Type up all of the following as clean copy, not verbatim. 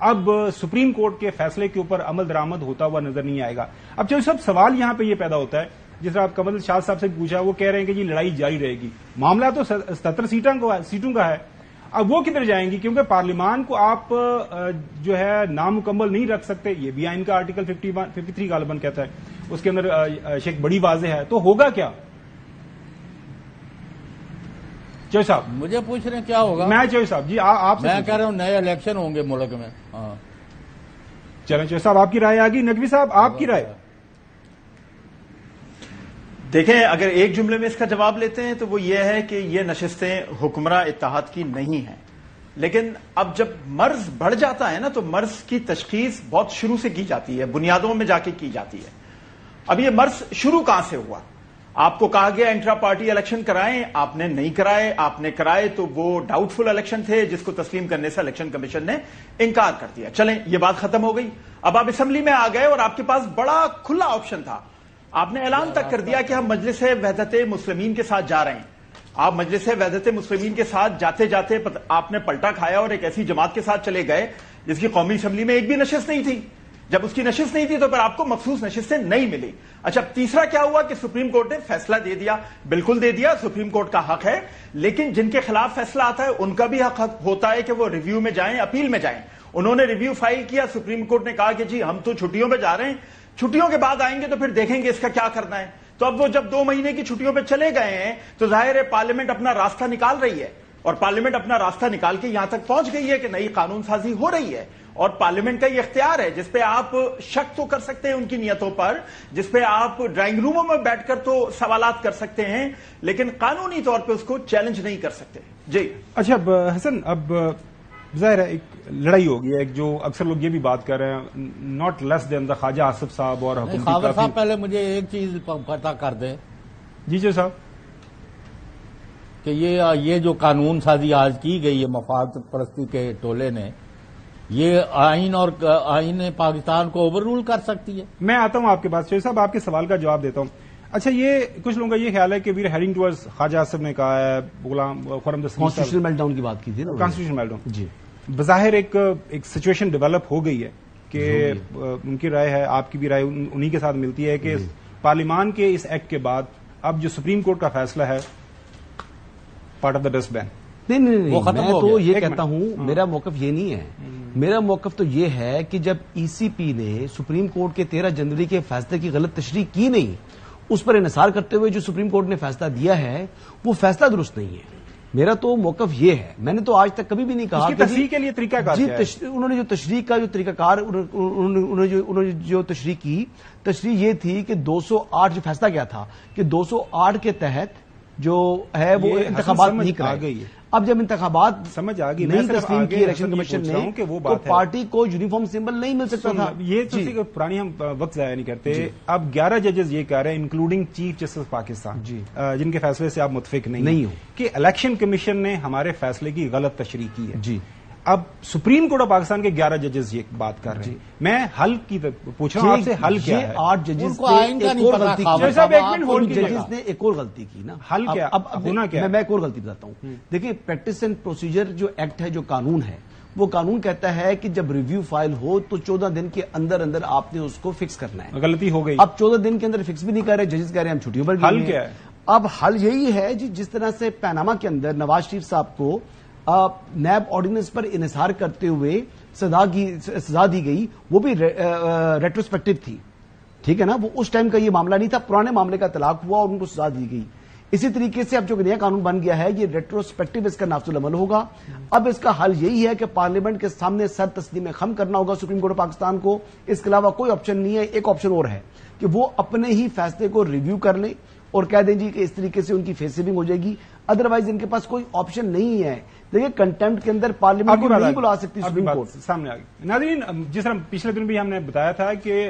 اب supreme court کے فیصلے کے اوپر عمل درآمد ہوتا ہوا نظر نہیں آئے گا. اب چلو سب سوال یہاں پہ یہ پیدا ہوتا ہے جس طرح آپ کمل شاہ صاحب سے پوچھا, وہ کہہ رہے ہیں کہ جی لڑائی جاری رہے گی, معاملہ تو 77 سیٹوں کا ہے, اب وہ کدھر جائیں گی, کیونکہ پارلیمان کو آپ جو ہے نامکمل نہیں رکھ سکتے, یہ بھی آئین کا آرٹیکل 53 غالباً کہتا ہے, اس کے اندر شیخ بڑی واضح ہے, تو ہوگا کیا؟ چوہے صاحب مجھے پوچھ رہے ہیں کیا ہوگا. میں چوہے صاحب جی آپ سے میں کہہ رہا ہوں نئے الیکشن ہوں گے ملک میں. ہاں چلیں چوہے صاحب آپ کی رائے آگی. نقوی صاحب آپ کی رائے. دیکھیں, اگر ایک جملے میں اس کا جواب لیتے ہیں تو وہ یہ ہے کہ یہ نشستیں حکمراں اتحاد کی نہیں ہیں, لیکن اب جب مرض بڑھ جاتا ہے نا تو مرض کی تشخیص بہت شروع سے کی جاتی ہے, بنیادوں میں جا کے کی جاتی ہے. اب یہ مرض شروع کہاں سے ہوا؟ آپ کو کہا گیا انٹرا پارٹی الیکشن کرائیں, آپ نے نہیں کرائے, آپ نے کرائے تو وہ ڈاؤٹ فل الیکشن تھے جس کو تسلیم کرنے سے الیکشن کمیشن نے انکار کر دیا. چلیں یہ بات ختم ہو گئی. اب آپ اسمبلی میں آ گئے اور آپ کے پاس بڑا کھلا آپشن تھا, آپ نے اعلان تک کر دیا کہ ہم مجلس وحدت مسلمین کے ساتھ جا رہے ہیں. آپ مجلس وحدت مسلمین کے ساتھ جاتے جاتے آپ نے پلٹا کھایا اور ایک ایسی جماعت کے ساتھ چلے گئے جس کی قومی اسمبلی میں ایک بھی نشست نہیں تھی. جب اس کی نشست نہیں تھی تو پھر آپ کو مخصوص نشستیں نہیں ملی. اچھا, تیسرا کیا ہوا کہ سپریم کورٹ نے فیصلہ دے دیا. بالکل دے دیا, سپریم کورٹ کا حق ہے, لیکن جن کے خلاف فیصلہ آتا ہے ان کا بھی حق ہوتا ہے کہ وہ ریویو میں جائیں, اپیل میں جائیں. انہوں نے ریویو فائل کیا, سپریم کورٹ نے کہا کہ جی ہم تو چھٹیوں پہ جا رہے ہیں, چھٹیوں کے بعد آئیں گے تو پھر دیکھیں گے اس کا کیا کرنا ہے. تو اب وہ جب 2 مہینے کی چھٹیوں پہ چلے گئے ہیں تو ظاہر ہے پارلیمنٹ اپنا راستہ نکال رہی ہے, اور پارلیمنٹ اپنا راستہ نکال کے یہاں تک پہنچ گئی ہے کہ نئی قانون سازی ہو رہی ہے. اور پارلیمنٹ کا یہ اختیار ہے جس پہ آپ شک تو کر سکتے ہیں ان کی نیتوں پر, جس پہ آپ ڈرائنگ روموں میں بیٹھ کر تو سوالات کر سکتے ہیں, لیکن قانونی طور پہ اس کو چیلنج نہیں کر سکتے. جی اچھا حسن, اب ظاہر ہے ایک لڑائی ہوگی ہے, ایک جو اکثر لوگ یہ بھی بات کر رہے ہیں ناٹ لیس دین دا خواجہ آصف صاحب اور حکومتی خاور صاحب پہلے مجھے ایک چیز پتہ کر دیں. جی جی صاحب, کہ یہ جو قانون سازی آج کی گئی ہے مفاد پرستی کے ٹولے نے, یہ آئین پاکستان کو اوور رول کر سکتی ہے. میں آتا ہوں آپ کے پاس. شیخ صاحب آپ کے سوال کا جواب دیتا ہوں. اچھا, یہ کچھ لوگوں کا یہ خیال ہے کہ وی آر ہیڈنگ ٹوورڈز, خواجہ آصف نے کہا ہے, Ghulam Khurram Dastgir constitutional melt down کی بات کی تھی نا, کانسٹیٹیوشنل میلٹ ڈاؤن. جی بظاہر ایک سچویشن ڈیولپ ہو گئی ہے کہ ان کی رائے ہے, آپ کی بھی رائے انہی کے ساتھ ملتی ہے کہ پارلیمان کے اس ایکٹ کے بعد اب جو سپریم کورٹ کا فیصلہ ہے پارٹ آف دا ڈسٹ بین. نہیں, میں تو یہ کہتا ہوں, میرا موقف یہ نہیں ہے. میرا موقف تو یہ ہے کہ جب ای سی پی نے سپریم کورٹ کے 13 جنوری کے فیصلے کی غلط تشریح کی نہیں, اس پر انحصار کرتے ہوئے جو سپریم کورٹ نے فیصلہ دیا ہے وہ فیصلہ درست نہیں ہے. میرا تو موقف یہ ہے, میں نے تو آج تک کبھی بھی نہیں کہا کہ تشریح کے لیے طریقہ کار جی انہوں نے جو تشریح کا جو طریقہ کار انہوں نے جو تشریح کی, تشریح یہ تھی کہ 208 جو فیصلہ کیا تھا کہ 208 کے تحت جو ہے وہ انتخابات نہیں کرائے گئی. اب جب انتخابات سمجھ آ گئی, نہیں تسلیم کی الیکشن کمیشن نے تو پارٹی کو یونیفارم سمبل نہیں مل سکتا تھا. یہ پرانی ہم وقت ضائع نہیں کرتے. اب 11 ججز یہ کہہ رہے ہیں انکلوڈنگ چیف جسٹس پاکستان, جن کے فیصلے سے آپ متفق نہیں ہو, کہ الیکشن کمیشن نے ہمارے فیصلے کی غلط تشریح کی ہے. جی اب سپریم کورٹ آف پاکستان کے 11 ججز یہ بات کر رہے ہیں. میں حل کی پوچھ رہا ہوں آپ سے, حل کیا ہے؟ 8 ججز نے ایک اور غلطی کی نا. حل کیا ہونا کیا؟ میں ایک اور غلطی بتاتا ہوں. دیکھیں, پریکٹس اینڈ پروسیجر جو ایکٹ ہے, جو قانون ہے, وہ قانون کہتا ہے کہ جب ریویو فائل ہو تو 14 دن کے اندر اندر آپ نے اس کو فکس کرنا ہے. غلطی ہو گئی. اب 14 دن کے اندر فکس بھی نہیں کر رہے, ججز کہہ رہے ہیں ہم چھٹیوں پر. حل کیا ہے؟ اب حل یہی ہے جی, جس طرح سے پیناما کے اندر نواز شریف صاحب کو نیب آرڈیننس پر انحصار کرتے ہوئے سزا دی گئی, وہ بھی ریٹروسپیکٹو تھی. ٹھیک ہے نا, وہ اس ٹائم کا یہ معاملہ نہیں تھا, پرانے معاملے کا طلاق ہوا اور ان کو سزا دی گئی. اسی طریقے سے اب جو نیا قانون بن گیا ہے یہ ریٹروسپیکٹو اس کا نافذ العمل ہوگا. اب اس کا حل یہی ہے کہ پارلیمنٹ کے سامنے سر تسلیم خم کرنا ہوگا سپریم کورٹ آف پاکستان کو. اس کے علاوہ کوئی آپشن نہیں ہے. ایک آپشن اور ہے کہ وہ اپنے ہی فیصلے کو ریویو کر لیں اور کہہ دیں جی کہ اس طریقے سے ان کی فیس سیونگ ہو جائے گی. ادروائز ان کے پاس کوئی آپشن نہیں ہے. دیکھیے, کنٹمپٹ کے اندر پارلیمنٹ کو نہیں بلا سکتی سپریم کورٹ. سامنے آ گئی. ناظرین, جس طرح پچھلے دن بھی ہم نے بتایا تھا کہ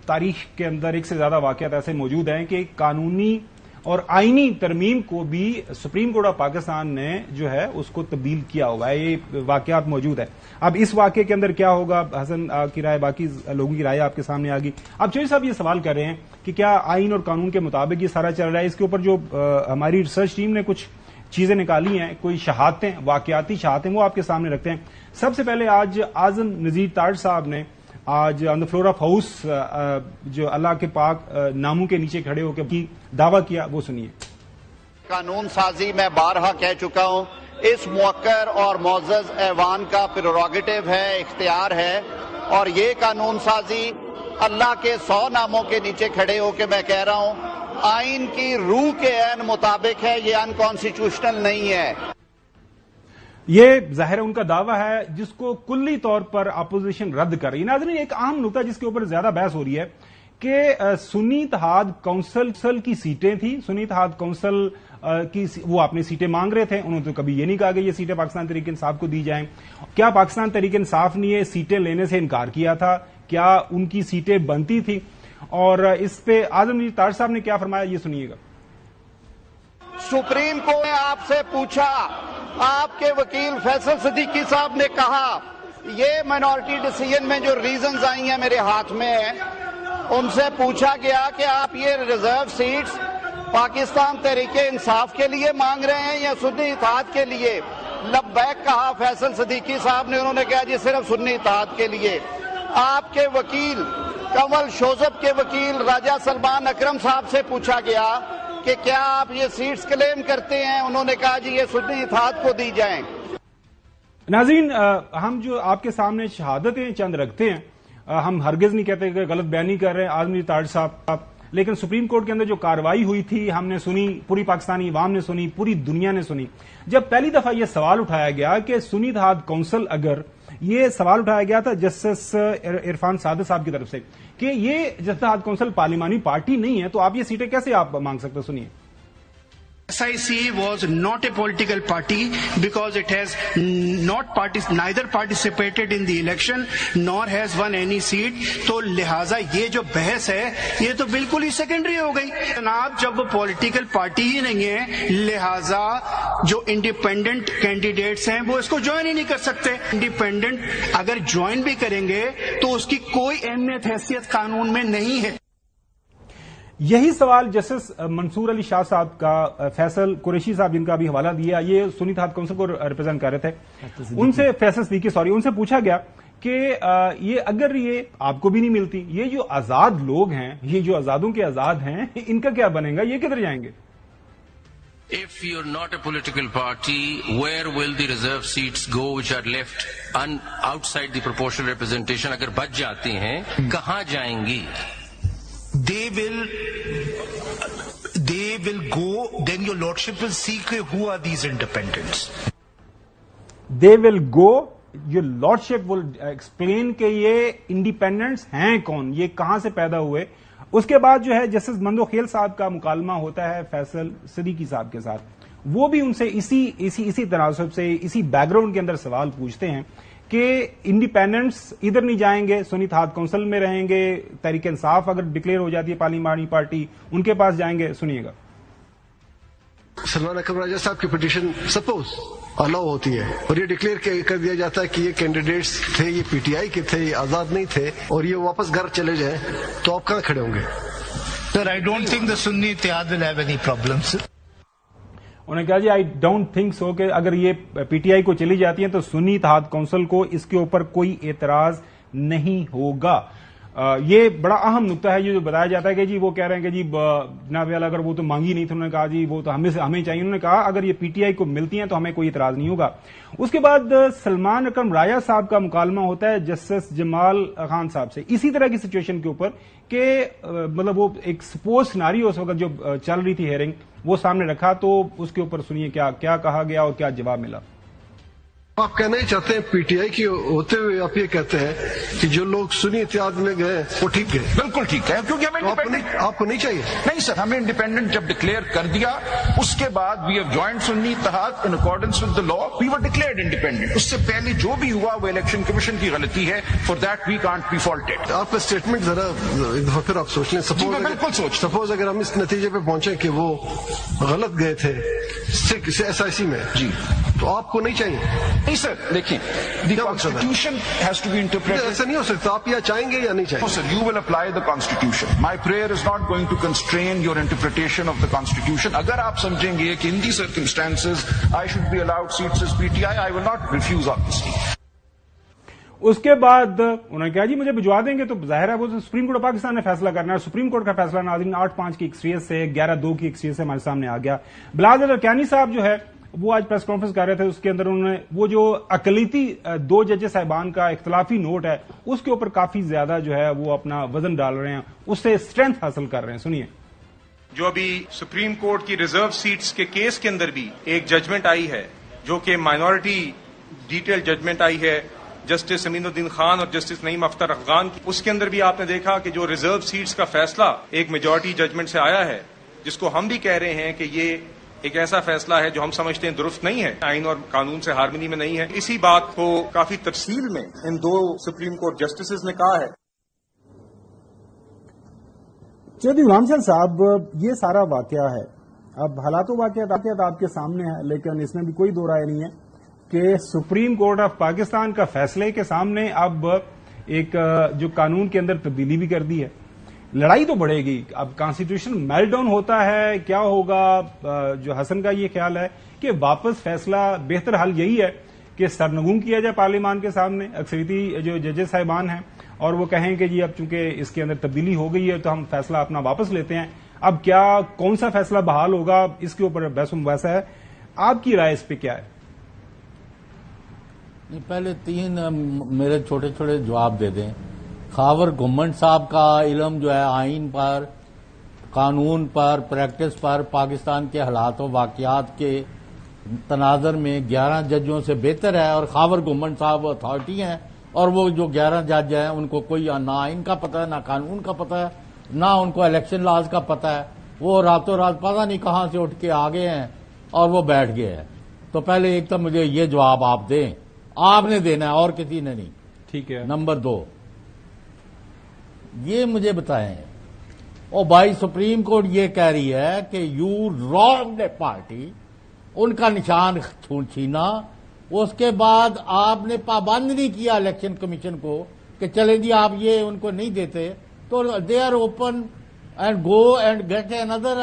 تاریخ کے اندر ایک سے زیادہ واقعات ایسے موجود ہیں کہ قانونی اور آئینی ترمیم کو بھی سپریم کورٹ آف پاکستان نے جو ہے اس کو تبدیل کیا ہوا ہے. یہ واقعات موجود ہے. اب اس واقعے کے اندر کیا ہوگا, حسن کی رائے, باقی لوگوں کی رائے آپ کے سامنے آ گئی. اب چوہدری صاحب یہ سوال کر رہے ہیں کہ کیا آئین اور قانون کے مطابق یہ سارا چل رہا ہے؟ اس کے اوپر جو ہماری ریسرچ ٹیم نے کچھ چیزیں نکالی ہیں, کوئی شہادتیں, واقعاتی شہادتیں, وہ آپ کے سامنے رکھتے ہیں. سب سے پہلے آج اعظم نذیر تاج صاحب نے آج آن دا فلور آف ہاؤس جو اللہ کے پاک ناموں کے نیچے کھڑے ہو کے دعویٰ کیا, وہ سنیے. قانون سازی میں بارہا کہہ چکا ہوں, اس موقر اور معزز ایوان کا پریروگیٹو ہے, اختیار ہے, اور یہ قانون سازی اللہ کے 100 ناموں کے نیچے کھڑے ہو کے میں کہہ رہا ہوں آئین کی روح کے عین مطابق ہے, یہ انکانسٹیٹیوشنل نہیں ہے. یہ ظاہر ان کا دعویٰ ہے جس کو کلی طور پر اپوزیشن رد کر رہی ہے. ناظرین, ایک اہم نکتہ جس کے اوپر زیادہ بحث ہو رہی ہے کہ سنی اتحاد کونسل کی سیٹیں تھیں, سنی اتحاد کونسل کی وہ اپنی سیٹیں مانگ رہے تھے, انہوں نے تو کبھی یہ نہیں کہا کہ یہ سیٹیں پاکستان تحریک انصاف کو دی جائیں. کیا پاکستان تحریک انصاف نے یہ سیٹیں لینے سے انکار کیا تھا؟ کیا ان کی سیٹیں بنتی تھیں؟ اور اس پہ اعظم نذیر تاج صاحب نے کیا فرمایا, یہ سنیے گا. سپریم کورٹ نے آپ سے پوچھا, آپ کے وکیل فیصل صدیقی صاحب نے کہا یہ مائنورٹی ڈیسیژن میں جو ریزنز آئی ہیں میرے ہاتھ میں ہیں, ان سے پوچھا گیا کہ آپ یہ ریزرو سیٹس پاکستان تحریک انصاف کے لیے مانگ رہے ہیں یا سنی اتحاد کے لیے؟ لبیک کہا فیصل صدیقی صاحب نے, انہوں نے کہا جی صرف سنی اتحاد کے لیے. آپ کے وکیل کنول شوزب کے وکیل راجہ سلمان اکرم صاحب سے پوچھا گیا کہ کیا آپ یہ سیٹس کلیم کرتے ہیں؟ انہوں نے کہا جی یہ سنی اتحاد کو دی جائیں. ناظرین, ہم جو آپ کے سامنے شہادتیں چند رکھتے ہیں, ہم ہرگز نہیں کہتے کہ غلط بیانی کر رہے ہیں اعظم نذیر تاج صاحب, لیکن سپریم کورٹ کے اندر جو کارروائی ہوئی تھی ہم نے سنی, پوری پاکستانی عوام نے سنی, پوری دنیا نے سنی. جب پہلی دفعہ یہ سوال اٹھایا گیا کہ سنی اتحاد کونسل, اگر یہ سوال اٹھایا گیا تھا جسٹس عرفان صادق صاحب کی طرف سے کہ یہ اتحاد کونسل پارلیمانی پارٹی نہیں ہے, تو آپ یہ سیٹیں کیسے آپ مانگ سکتے؟ سنیے. SIC was not a political party because it has neither participated in the election nor has won any seat. تو لہٰذا یہ جو بحث ہے یہ تو بالکل ہی سیکنڈری ہو گئی جناب. جب وہ پولیٹیکل پارٹی ہی نہیں ہے لہٰذا جو انڈیپینڈنٹ کینڈیڈیٹس ہیں وہ اس کو جوائن ہی نہیں کر سکتے. انڈیپینڈنٹ اگر جوائن بھی کریں گے تو اس کی کوئی اہمیت حیثیت قانون میں نہیں ہے. یہی سوال جسٹس منصور علی شاہ صاحب کا, فیصل قریشی صاحب جن کا بھی حوالہ دیا, یہ سنی اتحاد کونسل کو ریپرزینٹ کر رہے تھے, ان سے فیصل صدیقی ان سے پوچھا گیا کہ یہ اگر یہ آپ کو بھی نہیں ملتی, یہ جو آزاد لوگ ہیں, یہ جو آزادوں کے آزاد ہیں, ان کا کیا بنے گا, یہ کدھر جائیں گے؟ If you're not a political party, where will the reserve seats go which are left outside the proportional representation? اگر بچ جاتی ہیں کہاں جائیں گی؟ They will go, then your lordship will see who are these independents. They will go, your lordship will explain کہ یہ انڈیپینڈنٹس ہیں کون, یہ کہاں سے پیدا ہوئے. اس کے بعد جو ہے جسٹس مندوخیل صاحب کا مکالمہ ہوتا ہے فیصل صدیقی صاحب کے ساتھ, وہ بھی ان سے اسی تناسب سے, اسی بیک گراؤنڈ کے اندر سوال پوچھتے ہیں کہ انڈیپینڈنٹس ادھر نہیں جائیں گے, سنی اتحاد کونسل میں رہیں گے, تحریک انصاف اگر ڈکلیئر ہو جاتی ہے پارلیمانی پارٹی ان کے پاس جائیں گے. سنیے گا. سلمان اکرم راجہ صاحب کی پٹیشن سپوز الاؤ ہوتی ہے اور یہ ڈکلیئر کر دیا جاتا ہے کہ یہ کینڈیڈیٹس تھے, یہ پی ٹی آئی کے تھے, یہ آزاد نہیں تھے, اور یہ واپس گھر چلے جائیں, تو آپ کہاں کھڑے ہوں گے؟ سر, I don't think the Sunni Ittihad will have any problems. انہوں نے کہا جی آئی ڈونٹ تھنک سو کہ اگر یہ پی ٹی آئی کو چلی جاتی ہیں تو سنی اتحاد کونسل کو اس کے اوپر کوئی اعتراض نہیں ہوگا. یہ بڑا اہم نقطہ ہے یہ جو بتایا جاتا ہے کہ جی وہ کہہ رہے ہیں کہ جی جناب والا اگر وہ تو مانگی نہیں تھی, انہوں نے کہا جی وہ تو ہمیں چاہیے. انہوں نے کہا اگر یہ پی ٹی آئی کو ملتی ہیں تو ہمیں کوئی اعتراض نہیں ہوگا. اس کے بعد سلمان اکرم راجہ صاحب کا مکالمہ ہوتا ہے جسٹس جمال خان صاحب سے اسی طرح کی سچویشن کے اوپر کہ مطلب وہ ایک سپوز سیناریو اس وقت جو چل رہی تھی ہیئرنگ وہ سامنے رکھا, تو اس کے اوپر سنیے کیا کہا گیا اور کیا جواب ملا. آپ کہنا ہی چاہتے ہیں پی ٹی آئی کی ہوتے ہوئے آپ یہ کہتے ہیں کہ جو لوگ سنی اتحاد میں گئے وہ ٹھیک گئے؟ بالکل ٹھیک ہے, کیونکہ ہمیں آپ کو نہیں چاہیے. نہیں سر, ہمیں انڈیپینڈنٹ جب ڈکلیئر کر دیا اس کے بعد we have joined Sunni Ittehad in accordance with the law, we were declared independent. اس سے پہلے جو بھی ہوا وہ الیکشن کمیشن کی غلطی ہے, for that we can't be faulted. آپ کا اسٹیٹمنٹ ذرا ایک دفعہ پھر آپ سوچ لیں. سپوز اگر ہم اس نتیجے پہ پہنچے کہ وہ غلط گئے تھے ایس آئی سی میں, جی تو آپ کو نہیں چاہیے؟ نہیں سر، دیکھیں the constitution has to be interpreted. ایسا نہیں ہو سکتا، آپ یا چاہیں گے یا نہیں چاہیں گے. Sir you will apply the constitution. My prayer is not going to constrain your interpretation of the constitution. اگر آپ سمجھیں گے کہ in the circumstances I should be allowed seats as P T I, I will not refuse obviously. اس کے بعد انہوں نے کہا جی مجھے بھجوا دیں گے، تو ظاہر ہے وہ سپریم کورٹ آف پاکستان نے فیصلہ کرنا ہے. سپریم کورٹ کا فیصلہ ناظرین 8-5 کی ایکسٹریس سے 11-2 کی ایکسٹریس سے ہمارے سامنے آ گیا. بلال ارکانی صاحب جو ہے وہ آج پریس کانفرنس کر رہے تھے، اس کے اندر انہوں نے وہ جو اقلیتی 2 ججز صاحبان کا اختلافی نوٹ ہے اس کے اوپر کافی زیادہ جو ہے وہ اپنا وزن ڈال رہے ہیں، اس سے اسٹرینتھ حاصل کر رہے ہیں. سنیے. جو ابھی سپریم کورٹ کی ریزرو سیٹس کے کیس کے اندر بھی ایک ججمنٹ آئی ہے جو کہ مائنورٹی ڈیٹیل ججمنٹ آئی ہے جسٹس امین الدین خان اور جسٹس نعیم اختر افغان کی، اس کے اندر بھی آپ نے دیکھا کہ جو ریزرو سیٹس کا فیصلہ ایک میجورٹی ججمنٹ سے آیا ہے، جس کو ہم بھی کہہ رہے ہیں کہ یہ ایک ایسا فیصلہ ہے جو ہم سمجھتے ہیں درست نہیں ہے، آئین اور قانون سے ہارمنی میں نہیں ہے. اسی بات کو کافی تفصیل میں ان 2 سپریم کورٹ جسٹسز نے کہا ہے. چودھری غلام شاہ صاحب، یہ سارا واقعہ ہے، اب حالات و واقعات آپ کے سامنے ہے، لیکن اس میں بھی کوئی دو رائے نہیں ہے کہ سپریم کورٹ آف پاکستان کا فیصلے کے سامنے اب ایک جو قانون کے اندر تبدیلی بھی کر دی ہے. لڑائی تو بڑھے گی. اب کانسٹیٹیوشن میلٹ ڈاؤن ہوتا ہے، کیا ہوگا؟ جو حسن کا یہ خیال ہے کہ واپس فیصلہ بہتر حل یہی ہے کہ سرنگون کیا جائے پارلیمان کے سامنے اکثریتی جو ججز صاحبان ہیں، اور وہ کہیں کہ جی اب چونکہ اس کے اندر تبدیلی ہو گئی ہے تو ہم فیصلہ اپنا واپس لیتے ہیں. اب کیا کون سا فیصلہ بحال ہوگا اس کے اوپر بحث و مباحثہ ہے. آپ کی رائے اس پہ کیا ہے؟ پہلے 3 میرے چھوٹے چھوٹے جواب دے دیں. خاور گھمنڈ صاحب کا علم جو ہے آئین پر، قانون پر، پریکٹس پر پاکستان کے حالات و واقعات کے تناظر میں 11 ججوں سے بہتر ہے، اور خاور گھمنڈ صاحب اتھارٹی ہیں، اور وہ جو 11 جج ہیں ان کو کوئی نہ آئین کا پتہ ہے، نہ قانون کا پتہ ہے، نہ ان کو الیکشن لاز کا پتہ ہے. وہ راتوں رات پتہ نہیں کہاں سے اٹھ کے آ گئے ہیں اور وہ بیٹھ گئے ہیں. تو پہلے ایک تو مجھے یہ جواب آپ دیں، آپ نے دینا ہے اور کسی نے نہیں. ٹھیک ہے. نمبر 2، یہ مجھے بتائیں، او بھائی سپریم کورٹ یہ کہہ رہی ہے کہ یو رانگ اے پارٹی، ان کا نشان چھینا، اس کے بعد آپ نے پابند نہیں کیا الیکشن کمیشن کو کہ چلے جی آپ یہ ان کو نہیں دیتے، تو they are open and go and get a اندر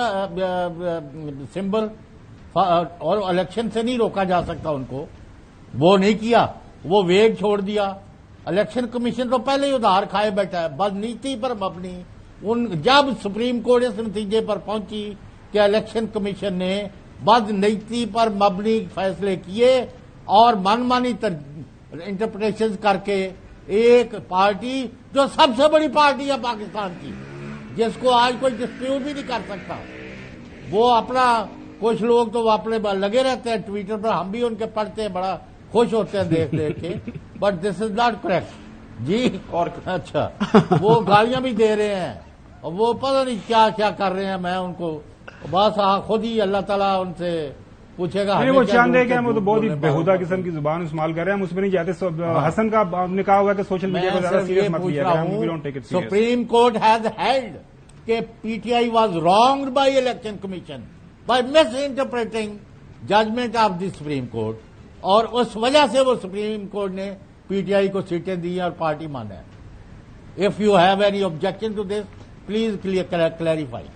سمبل، اور الیکشن سے نہیں روکا جا سکتا ان کو. وہ نہیں کیا، وہ ویگ چھوڑ دیا. الیکشن کمیشن تو پہلے ہی ادھار کھائے بیٹھا ہے، بدنیتی پر مبنی. جب سپریم کورٹ اس نتیجے پر پہنچی کہ الیکشن کمیشن نے بدنیتی پر مبنی فیصلے کیے اور من مانی انٹرپریٹیشن کر کے ایک پارٹی جو سب سے بڑی پارٹی ہے پاکستان کی، جس کو آج کوئی ڈسپیوٹ بھی نہیں کر سکتا، وہ اپنا، کچھ لوگ تو اپنے لگے رہتے ہیں ٹویٹر پر، ہم بھی ان کے پڑھتے ہیں، بڑا خوش ہوتے ہیں دیکھ دیکھ کے، but this is not correct ji. اور اچھا وہ گالیاں بھی دے رہے ہیں، اور وہ پتہ نہیں کیا کیا کر رہے ہیں. میں ان کو بس خود ہی اللہ تعالیٰ ان سے پوچھے گا. وہ چاند ہے کہ ہم تو بہت ہی بےہودہ قسم کی زبان استعمال کر رہے ہیں، ہم اس میں نہیں جاتے. حسن کا نے کہا ہوا کہ سوشل میڈیا پر زیادہ سیریس مت لیا جائے. سپریم کورٹ ہیز ہیلڈ کہ P T I was wronged by election commission by misinterpreting judgment of the supreme court, اور اس وجہ سے وہ سپریم کورٹ نے پی ٹی آئی کو سیٹیں دی اور پارٹی مانا ہے. If you have any objection to this please clarify.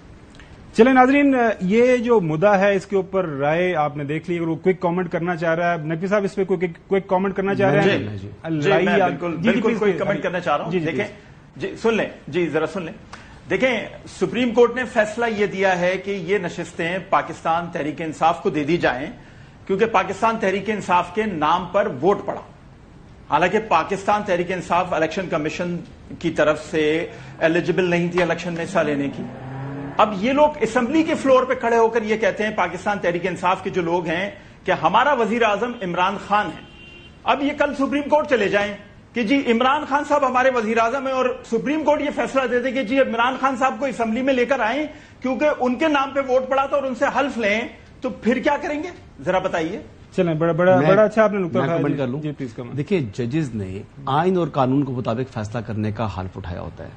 چلیں ناظرین، یہ جو مدعا ہے اس کے اوپر رائے آپ نے دیکھ لی. اگر وہ کوئک کامنٹ کرنا چاہ رہا ہے، نقوی صاحب اس پہ کوئک کامنٹ کرنا چاہ رہے ہیں؟ بالکل کوئی کمنٹ کرنا چاہ رہا ہوں. دیکھیں جی، سن لیں جی، ذرا سن لیں. دیکھیں سپریم کورٹ نے فیصلہ یہ دیا ہے کہ یہ نشستیں پاکستان تحریک انصاف کو دے دی جائیں، کیونکہ پاکستان تحریک انصاف کے نام پر ووٹ پڑا. حالانکہ پاکستان تحریک انصاف الیکشن کمیشن کی طرف سے ایلیجبل نہیں تھی الیکشن میں حصہ لینے کی. اب یہ لوگ اسمبلی کے فلور پہ کھڑے ہو کر یہ کہتے ہیں، پاکستان تحریک انصاف کے جو لوگ ہیں، کہ ہمارا وزیر اعظم عمران خان ہے. اب یہ کل سپریم کورٹ چلے جائیں کہ جی عمران خان صاحب ہمارے وزیر اعظم ہیں، اور سپریم کورٹ یہ فیصلہ دے دے کہ جی عمران خان صاحب کو اسمبلی میں لے کر آئیں کیونکہ ان کے نام پہ ووٹ پڑا تھا اور ان سے حلف لیں، تو پھر کیا کریں گے ذرا بتائیے. چلیں، بڑا اچھا آپ نے نقطہ کمنٹ کر لوں. دیکھیے ججز نے آئین اور قانون کے مطابق فیصلہ کرنے کا حلف اٹھایا ہوتا ہے.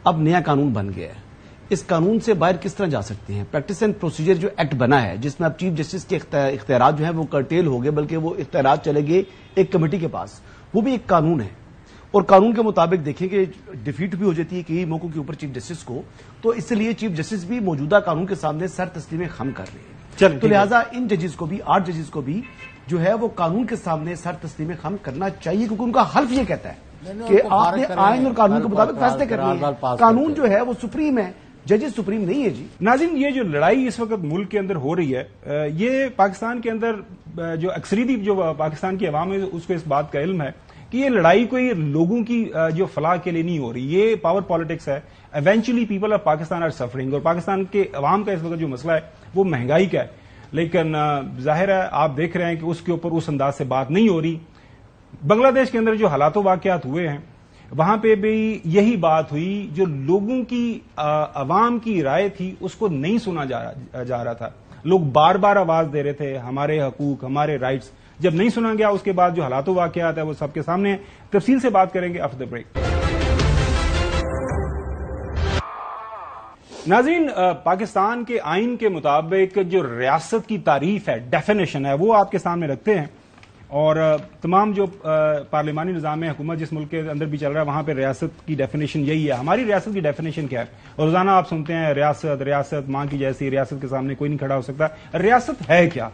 اب نیا قانون بن گیا ہے، اس قانون سے باہر کس طرح جا سکتے ہیں؟ پریکٹس اینڈ پروسیجر جو ایکٹ بنا ہے جس میں اب چیف جسٹس کے اختیارات جو ہیں وہ کرٹیل ہو گئے، بلکہ وہ اختیارات چلے گئے ایک کمیٹی کے پاس، وہ بھی ایک قانون ہے، اور قانون کے مطابق دیکھیں کہ ڈیفیٹ بھی ہو جاتی ہے کئی موقعوں کے اوپر چیف جسٹس کو، تو اس لیے چیف جسٹس بھی موجودہ قانون کے سامنے سر تسلیم خم کر رہے ہیں، تو لہٰذا ان ججز کو بھی 8 ججز کو بھی جو ہے وہ قانون کے سامنے سر تسلیم خم کرنا چاہیے، کیونکہ ان کا حلف یہ کہتا ہے کہ آپ نے آئین اور قانون کے مطابق فیصلے کرنے ہیں، قانون جو ہے وہ سپریم ہے، ججز سپریم نہیں ہے جی۔ ناظرین، یہ جو لڑائی اس وقت ملک کے اندر ہو رہی ہے، یہ پاکستان کے اندر جو اکثریتی جو پاکستان کی عوام ہے اس کو اس بات کا علم ہے کہ یہ لڑائی کوئی لوگوں کی جو فلاح کے لیے نہیں ہو رہی، یہ پاور پالیٹکس ہے۔ Eventually people of Pakistan are suffering, اور پاکستان کے عوام کا اس وقت جو مسئلہ ہے وہ مہنگائی کا ہے، لیکن ظاہر ہے آپ دیکھ رہے ہیں کہ اس کے اوپر اس انداز سے بات نہیں ہو رہی۔ بنگلہ دیش کے اندر جو حالات و واقعات ہوئے ہیں وہاں پہ بھی یہی بات ہوئی، جو لوگوں کی عوام کی رائے تھی اس کو نہیں سنا جا رہا تھا، لوگ بار بار آواز دے رہے تھے ہمارے حقوق، ہمارے رائٹس، جب نہیں سنا گیا اس کے بعد جو حالات و واقعات ہے وہ سب کے سامنے تفصیل سے بات کریں گے آفٹر دی بریک۔ ناظرین، پاکستان کے آئین کے مطابق جو ریاست کی تعریف ہے، ڈیفینیشن ہے، وہ آپ کے سامنے رکھتے ہیں، اور تمام جو پارلیمانی نظام حکومت جس ملک کے اندر بھی چل رہا ہے وہاں پہ ریاست کی ڈیفینیشن یہی ہے۔ ہماری ریاست کی ڈیفینیشن کیا ہے؟ روزانہ آپ سنتے ہیں ریاست ریاست، ماں کی جیسی، ریاست کے سامنے کوئی نہیں کھڑا ہو سکتا۔ ریاست ہے کیا؟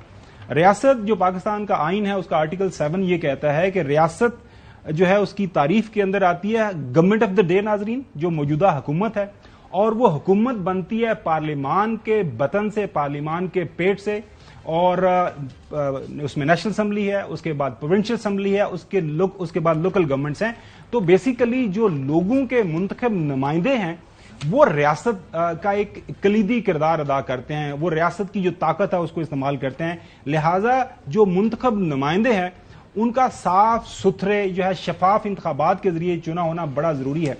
ریاست جو پاکستان کا آئین ہے اس کا آرٹیکل 7 یہ کہتا ہے کہ ریاست جو ہے اس کی تعریف کے اندر آتی ہے گورنمنٹ آف دا ڈے، ناظرین، جو موجودہ حکومت ہے، اور وہ حکومت بنتی ہے پارلیمان کے بطن سے، پارلیمان کے پیٹ سے، اور اس میں نیشنل اسمبلی ہے، اس کے بعد پروونشل اسمبلی ہے، اس کے بعد لوکل گورنمنٹس ہیں۔ تو بیسیکلی جو لوگوں کے منتخب نمائندے ہیں وہ ریاست کا ایک کلیدی کردار ادا کرتے ہیں، وہ ریاست کی جو طاقت ہے اس کو استعمال کرتے ہیں، لہذا جو منتخب نمائندے ہیں ان کا صاف ستھرے جو ہے شفاف انتخابات کے ذریعے چنا ہونا بڑا ضروری ہے۔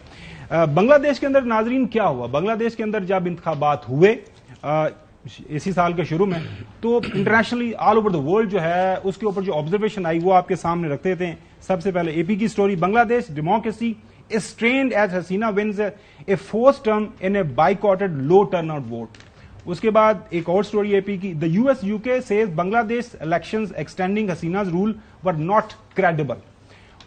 بنگلہ دیش کے اندر ناظرین کیا ہوا؟ بنگلہ دیش کے اندر جب انتخابات ہوئے اسی سال کے شروع میں، تو internationally all over the world جو ہے اس کے اوپر جو آبزرویشن آئی وہ آپ کے سامنے رکھتے تھے۔ سب سے پہلے اے پی کی سٹوری، بنگلہ دیش democracy is strained as Hasina wins a fourth term in a boycotted low turnout vote۔ اس کے بعد ایک اور سٹوری اے پی کی، the US UK says Bangladesh elections extending Hasina's rule were not credible۔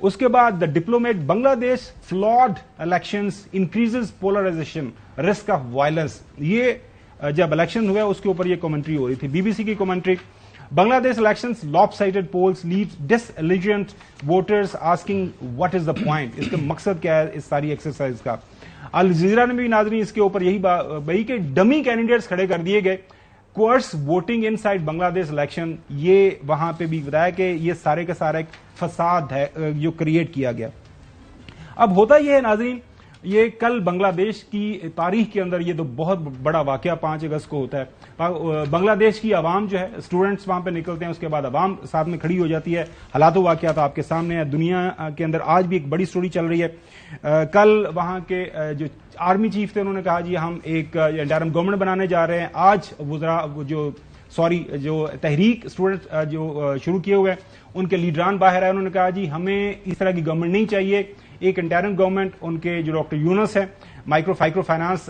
اس کے بعد the diplomat Bangladesh flawed elections increases polarization risk of violence۔ یہ جب election ہوئے اس کے اوپر یہ کمنٹری ہو رہی تھی، بی بی سی کی commentary. Bangladesh elections lopsided polls leaves disillusioned voters asking what is the point، اس کا مقصد کیا ہے اس ساری ایکسرسائز کا۔ الجزیرہ نے بھی ناظرین اس کے اوپر یہی بھائی کہ ڈمی کینڈیڈیٹس کھڑے کر دیے گئے، کوئرس ووٹنگ ان سائڈ بنگلہ دیش الیکشن، یہ وہاں پہ بھی بتایا کہ یہ سارے کا سارا ایک فساد ہے جو کریٹ کیا گیا۔ اب ہوتا یہ ہے ناظرین، یہ کل بنگلہ دیش کی تاریخ کے اندر یہ تو بہت بڑا واقعہ 5 اگست کو ہوتا ہے۔ بنگلہ دیش کی عوام جو ہے، اسٹوڈنٹس وہاں پہ نکلتے ہیں، اس کے بعد عوام ساتھ میں کھڑی ہو جاتی ہے، حالات و واقعات آپ کے سامنے ہیں۔ دنیا کے اندر آج بھی ایک بڑی سٹوری چل رہی ہے۔ کل وہاں کے جو آرمی چیف تھے انہوں نے کہا جی ہم ایک انٹرم گورنمنٹ بنانے جا رہے ہیں۔ آج وزراء جو تحریک اسٹوڈنٹ جو شروع کیے ہوئے ان کے لیڈران باہر آئے، انہوں نے کہا جی ہمیں اس طرح کی گورنمنٹ نہیں چاہیے، ایک انٹرم گورنمنٹ۔ ان کے جو ڈاکٹر یونس ہیں مائکرو فائنانس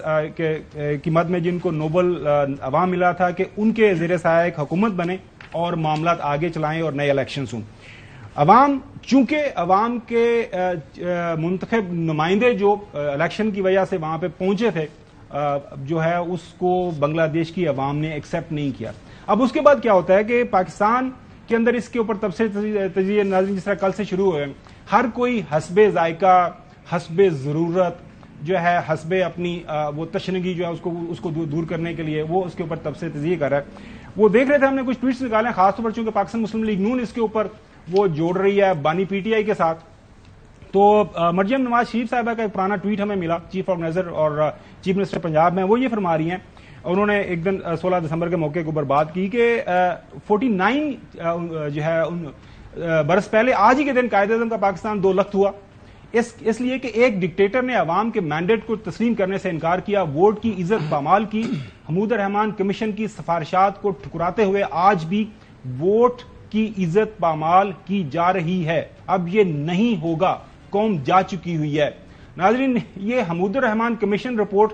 کی مد میں جن کو نوبل عوام ملا تھا، کہ ان کے زیر سایہ ایک حکومت بنے اور معاملات آگے چلائیں اور نئے الیکشنز ہوں۔ عوام چونکہ عوام کے منتخب نمائندے جو الیکشن کی وجہ سے وہاں پہ پہنچے تھے جو ہے اس کو بنگلہ دیش کی عوام نے ایکسیپٹ نہیں کیا۔ اب اس کے بعد کیا ہوتا ہے کہ پاکستان کے اندر اس کے اوپر تجزیہ ناظرین جس طرح کل سے شروع ہوئے، ہر کوئی حسب ذائقہ، حسب ضرورت جو ہے، حسب اپنی وہ تشنگی جو ہے اس کو دور کرنے کے لیے وہ اس کے اوپر تجزیہ کر رہا ہے۔ وہ دیکھ رہے تھے ہم نے کچھ ٹویٹس نکالے، خاص طور پر چونکہ پاکستان مسلم لیگ نون اس کے اوپر وہ جوڑ رہی ہے بانی پی ٹی آئی کے ساتھ۔ تو مریم نواز شریف صاحبہ کا ایک پرانا ٹویٹ ہمیں ملا، چیف آرگنائزر اور چیف منسٹر پنجاب میں، وہ یہ فرما رہی ہیں، انہوں نے ایک دن 16 دسمبر کے موقع کے اوپر بات کی کہ 49 جو ہے برس پہلے آج ہی کے دن قائد اعظم کا پاکستان 2 لخت ہوا، اس لیے کہ ایک ڈکٹیٹر نے عوام کے مینڈیٹ کو تسلیم کرنے سے انکار کیا، ووٹ کی عزت پامال کی، حمود الرحمان کمیشن کی سفارشات کو ٹھکراتے ہوئے آج بھی ووٹ کی عزت پامال کی جا رہی ہے۔ اب یہ نہیں ہوگا، قوم جا چکی ہوئی ہے۔ ناظرین، یہ حمود الرحمان کمیشن رپورٹ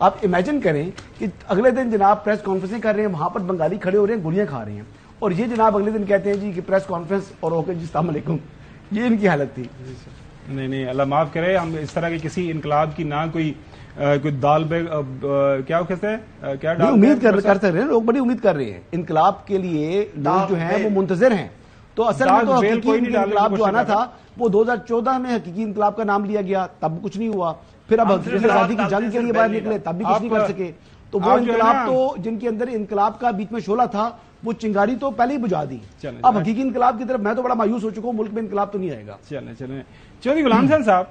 آپ امیجن کریں کہ اگلے دن جناب پریس کانفرنسیں کر رہے ہیں, وہاں پر بنگالی کھڑے ہو رہے ہیں, گولیاں کھا رہے ہیں, اور یہ جناب اگلے دن کہتے ہیں جی کہ پریس کانفرنس اور اوکے جی السلام علیکم. یہ ان کی حالت تھی. نہیں اللہ معاف کرے, ہم اس طرح کے کسی انقلاب کی نہ کوئی دال بے کیا کہتے ہیں, کیا امید کر سکتے ہیں, لوگ بڑی امید کر رہے ہیں انقلاب کے لیے, لوگ جو ہیں وہ منتظر ہیں. تو اصل میں تو حقیقی انقلاب جو آنا تھا وہ 2014 میں حقیقی انقلاب کا نام لیا گیا, تب کچھ نہیں ہوا. پھر اب آزادی کی جنگ کے لیے باہر نکلے, تب بھی کچھ نہیں کر سکے. تو وہ انقلاب تو جن کے اندر انقلاب کا بیچ میں شعلہ تھا وہ چنگاری تو پہلے ہی بجھا دی. اب حقیقی انقلاب کی طرف میں تو بڑا مایوس ہو چکا ہوں, ملک میں انقلاب تو نہیں آئے گا. چلیں چودھری غلام حسین صاحب,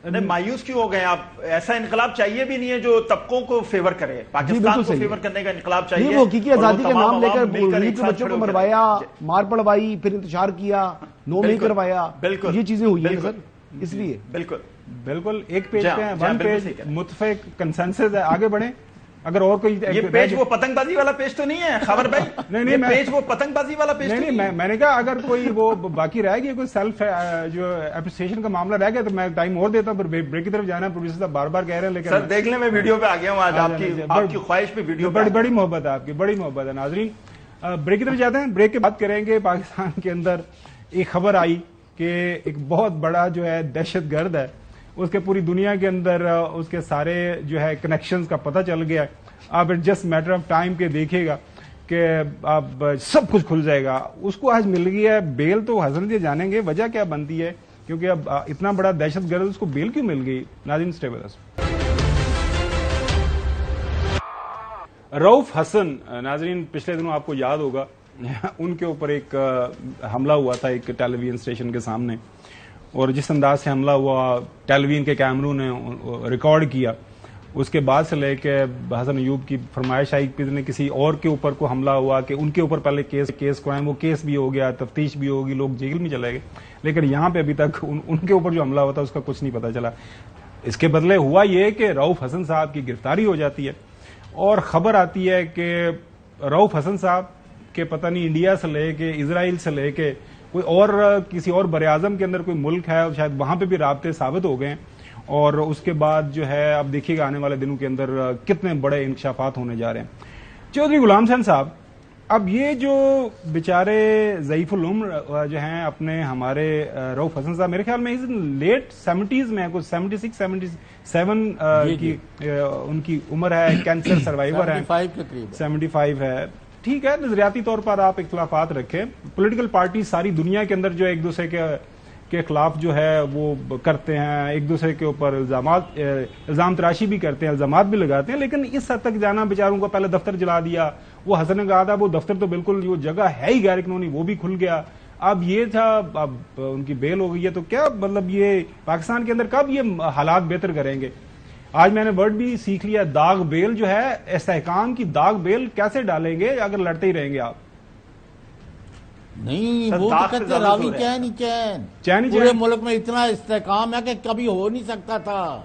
نہیں مایوس کیوں ہو گئے آپ؟ ایسا انقلاب چاہیے بھی نہیں ہے جو طبقوں کو فیور کرے. پاکستان کو فیور کرنے کا انقلاب چاہیے. وہ حقیقی آزادی کے نام لے کر بچوں کو مروایا, مار پڑوائی, پھر انتشار کیا, نو نہیں کروایا, بالکل یہ چیزیں ہوئی ہیں سر. اس لیے بالکل ایک پیج پہ ہیں, ون پیج متفق کنسنسس ہے, آگے بڑھیں. اگر اور کوئی یہ پیج وہ پتنگ بازی والا پیج تو نہیں ہے خبر بھائی؟ نہیں پیج وہ پتنگ بازی والا پیج نہیں. میں نے کہا اگر کوئی وہ باقی رہ گیا, کوئی سیلف جو اپریسیشن کا معاملہ رہ گیا تو میں ٹائم اور دیتا ہوں. بریک کی طرف جانا ہے, پروڈیوسر صاحب بار بار کہہ رہے ہیں, لیکن سر دیکھ لیں میں ویڈیو پہ آ گیا ہوں آج. آپ کی خواہش پہ ویڈیو بڑی محبت ہے آپ کی, بڑی محبت ہے. ناظرین بریک کی طرف جاتے ہیں, بریک کے بعد کریں گے. پاکستان کے اندر ایک خبر آئی کہ ایک بہت بڑا جو ہے دہشت گرد ہے, اس کے پوری دنیا کے اندر اس کے سارے جو ہے کنیکشنز کا پتہ چل گیا ہے. آپ جسٹ میٹر آف ٹائم کے دیکھے گا کہ اب سب کچھ کھل جائے گا. اس کو آج مل گئی ہے بیل, تو حسن جی جانیں گے وجہ کیا بنتی ہے, کیونکہ اب اتنا بڑا دہشت گرد اس کو بیل کیوں مل گئی. ناظرین اسٹے ود اس. رؤف حسن, ناظرین پچھلے دنوں آپ کو یاد ہوگا ان کے اوپر ایک حملہ ہوا تھا ایک ٹیلی ویژن اسٹیشن کے سامنے, اور جس انداز سے حملہ ہوا ٹیلی ویژن کے کیمروں نے ریکارڈ کیا. اس کے بعد سے لے کے حسن ایوب کی فرمائش آئی کہ کسی اور کے اوپر کو حملہ ہوا, کہ ان کے اوپر پہلے کیس کرائم, وہ کیس بھی ہو گیا, تفتیش بھی ہوگی, لوگ جیل میں چلے گئے. لیکن یہاں پہ ابھی تک ان کے اوپر جو حملہ ہوا تھا اس کا کچھ نہیں پتا چلا. اس کے بدلے ہوا یہ کہ رؤف حسن صاحب کی گرفتاری ہو جاتی ہے, اور خبر آتی ہے کہ رؤف حسن صاحب کے پتہ نہیں انڈیا سے لے کے اسرائیل سے لے کے کوئی اور کسی اور براعظم کے اندر کوئی ملک ہے, شاید وہاں پہ بھی رابطے ثابت ہو گئے ہیں. اور اس کے بعد جو ہے اب دیکھیے گا آنے والے دنوں کے اندر کتنے بڑے انکشافات ہونے جا رہے ہیں. چودھری غلام حسین صاحب, اب یہ جو بیچارے ضعیف العمر جو ہیں اپنے ہمارے رؤف حسن صاحب, میرے خیال میں لیٹ 70s میں کچھ 76 77 کی ان کی عمر ہے, کینسر سروائیور ہے, 75 ہے. ٹھیک ہے, نظریاتی طور پر آپ اختلافات رکھیں, پولیٹیکل پارٹی ساری دنیا کے اندر جو ایک دوسرے کے خلاف جو ہے وہ کرتے ہیں, ایک دوسرے کے اوپر الزام تراشی بھی کرتے ہیں, الزامات بھی لگاتے ہیں, لیکن اس حد تک جانا بیچاروں کو پہلے دفتر جلا دیا. وہ حسن نے کہا تھا وہ دفتر تو بالکل جو جگہ ہے ہی غیر قانونی, وہ بھی کھل گیا. اب یہ تھا, اب ان کی بیل ہو گئی ہے, تو کیا مطلب یہ پاکستان کے اندر کب یہ حالات بہتر کریں گے؟ آج میں نے ورڈ بھی سیکھ لیا, داغ بیل جو ہے, استحکام کی داغ بیل کیسے ڈالیں گے اگر لڑتے ہی رہیں گے آپ؟ نہیں, وہ تو کہتے راوی چین ہی چین, پورے ملک میں اتنا استحکام ہے کہ کبھی ہو نہیں سکتا تھا.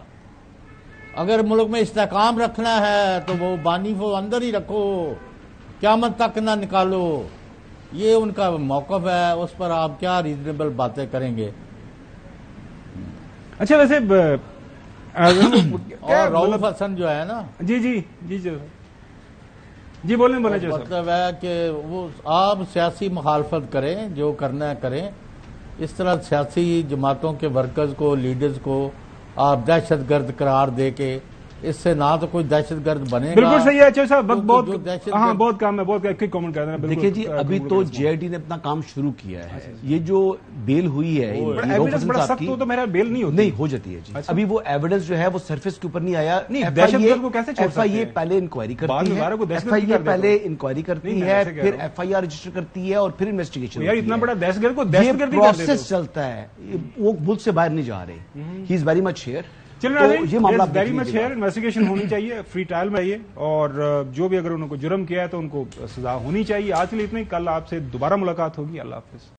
اگر ملک میں استحکام رکھنا ہے تو وہ بانی کو اندر ہی رکھو, قیامت تک نہ نکالو. یہ ان کا موقف ہے, اس پر آپ کیا ریزنیبل باتیں کریں گے؟ اچھا ویسے اور رؤف حسن جو ہے نا, جی بولیں مطلب ہے کہ وہ آپ سیاسی مخالفت کریں, جو کرنا ہے کریں. اس طرح سیاسی جماعتوں کے ورکرز کو, لیڈرز کو آپ دہشت گرد قرار دے کے, اس سے نہ تو کوئی دہشت گرد بنے گا. بالکل صحیح ہے صاحب, بہت کام ہے, بہت کامنٹ کر رہے ہیں. دیکھیں جی, ابھی تو جے آئی ٹی نے اپنا کام شروع کیا ہے. یہ جو بیل ہوئی ہے تو میرا بیل نہیں ہو جاتی ہے جی. ابھی وہ ایویڈنس جو ہے وہ سرفیس کے اوپر نہیں آیا. ایف آئی اے پہلے انکوائری کرتی ہے, ایف آئی اے پہلے انکوائری کرتی ہے, پھر ایف آئی آر رجسٹر کرتی ہے, اور پھر انویسٹیگیشن. اتنا بڑا دہشت گرد کو دہشت گردی پروسیس چلتا ہے, وہ ملک سے باہر نہیں جا رہے. ہی از ویری مچ ہیئر. یہ معاملہ ویری مچ ہے, انویسٹیگیشن ہونی چاہیے, فری ٹرائل میں آئیے, اور جو بھی اگر انہوں کو جرم کیا ہے تو ان کو سزا ہونی چاہیے. آج کے لیے اتنا ہی, کل آپ سے دوبارہ ملاقات ہوگی. اللہ حافظ.